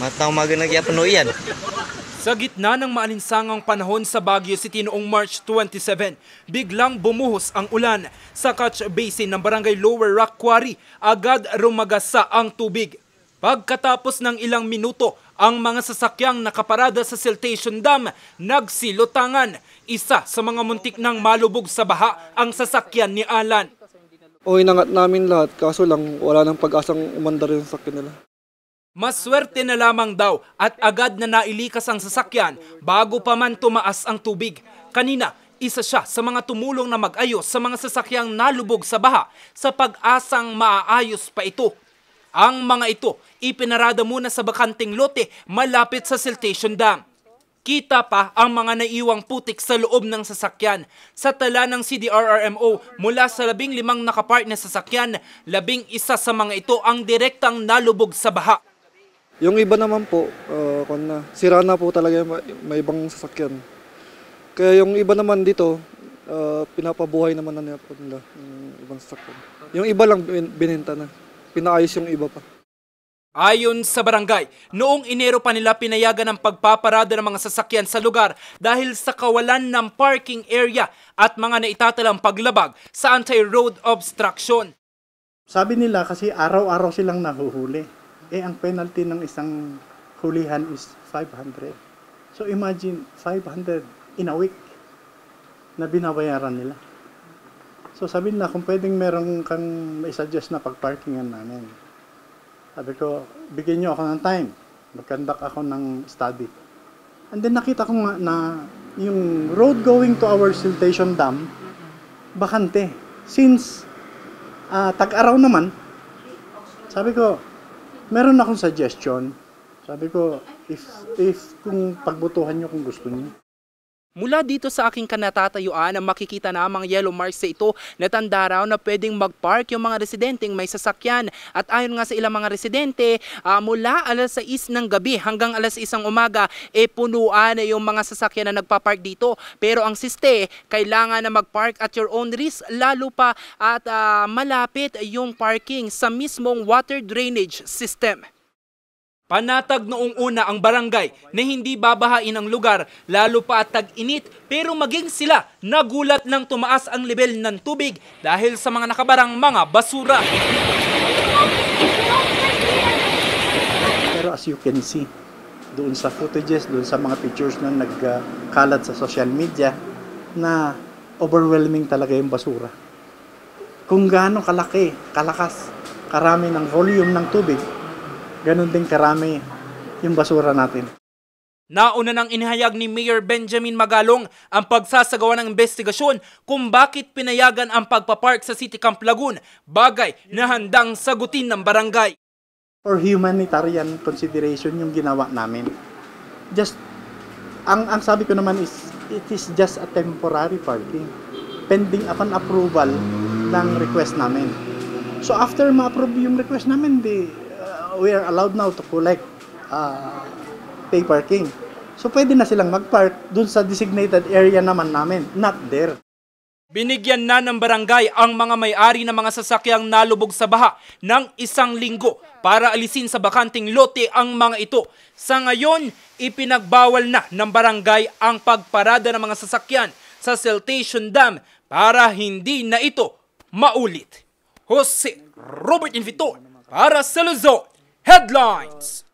Matang maganagyapuno yan. Sa gitna ng maalinsangang panahon sa Baguio City noong March 27, biglang bumuhos ang ulan. Sa catch basin ng Barangay Lower Rock Quarry, agad rumagasa ang tubig. Pagkatapos ng ilang minuto, ang mga sasakyang nakaparada sa siltation dam nagsilutangan. Isa sa mga muntik nang malubog sa baha ang sasakyan ni Alan. Inangat namin lahat, kaso lang wala nang pag-asang umandar yung sasakyan nila. Maswerte na lamang daw at agad na nailikas ang sasakyan bago pa man tumaas ang tubig. Kanina, isa siya sa mga tumulong na mag-ayos sa mga sasakyang nalubog sa baha sa pag-asang maaayos pa ito. Ang mga ito ipinarada muna sa bakanting lote malapit sa siltation dam. Kita pa ang mga naiwang putik sa loob ng sasakyan. Sa tala ng CDRRMO, mula sa 15 nakapark na sasakyan, 11 sa mga ito ang direktang nalubog sa baha. Yung iba naman po, sira na po talaga may ibang sasakyan. Kaya yung iba naman dito, pinapabuhay naman na nila yung ibang sasakyan. Yung iba lang binenta na, pinaayos yung iba pa. Ayon sa barangay, noong Enero pa nila pinayagan ang pagpaparada ng mga sasakyan sa lugar dahil sa kawalan ng parking area at mga naitatalang paglabag sa anti-road obstruction. Sabi nila kasi araw-araw silang nahuhuli. Ang penalty ng isang hulihan is 500. So imagine 500 in a week na binabayaran nila. So sabi nila kung pwedeng meron kang may-suggest na pag-parkingan namin. Sabi ko, bigyan nyo ako ng time. Mag-conduct ako ng study. And then nakita ko nga na yung road going to our siltation dam, bakante. Since tag-araw naman, sabi ko, meron akong suggestion. Sabi ko, if kung pagbutuhan nyo kung gusto niyo. Mula dito sa aking kanatatayuan na makikita na ang mga yellow marks sa ito na tanda raw na pwedeng mag-park yung mga residenteng may sasakyan. At ayon nga sa ilang mga residente, mula alas 6 ng gabi hanggang alas 1 ng umaga, punuan yung mga sasakyan na nagpa-park dito. Pero ang siste, kailangan na mag-park at your own risk, lalo pa at malapit yung parking sa mismong water drainage system. Panatag noong una ang barangay na hindi babahain ang lugar lalo pa at tag-init, pero maging sila nagulat nang tumaas ang level ng tubig dahil sa mga nakabarang mga basura. Pero as you can see, doon sa footages, doon sa mga pictures na nagkalat sa social media, na overwhelming talaga yung basura. Kung gaano kalaki, kalakas, karami ng volume ng tubig, ganun din karami yung basura natin. Nauna nang inihayag ni Mayor Benjamin Magalong ang pagsasagawa ng investigasyon kung bakit pinayagan ang pagpapark sa City Camp Lagoon, bagay na handang sagutin ng barangay. For humanitarian consideration yung ginawa namin. Just, ang sabi ko naman is, it is just a temporary parking. Pending upon approval ng request namin. So after ma-approve yung request namin, we are allowed now to collect pay parking. So pwede na silang mag-park dun sa designated area naman namin, not there. Binigyan na ng barangay ang mga may-ari ng mga sasakyang nalubog sa baha ng 1 linggo para alisin sa bakanting lote ang mga ito. Sa ngayon, ipinagbawal na ng barangay ang pagparada ng mga sasakyan sa siltation dam para hindi na ito maulit. Jose Robert Invitor para sa Luzon Headlines.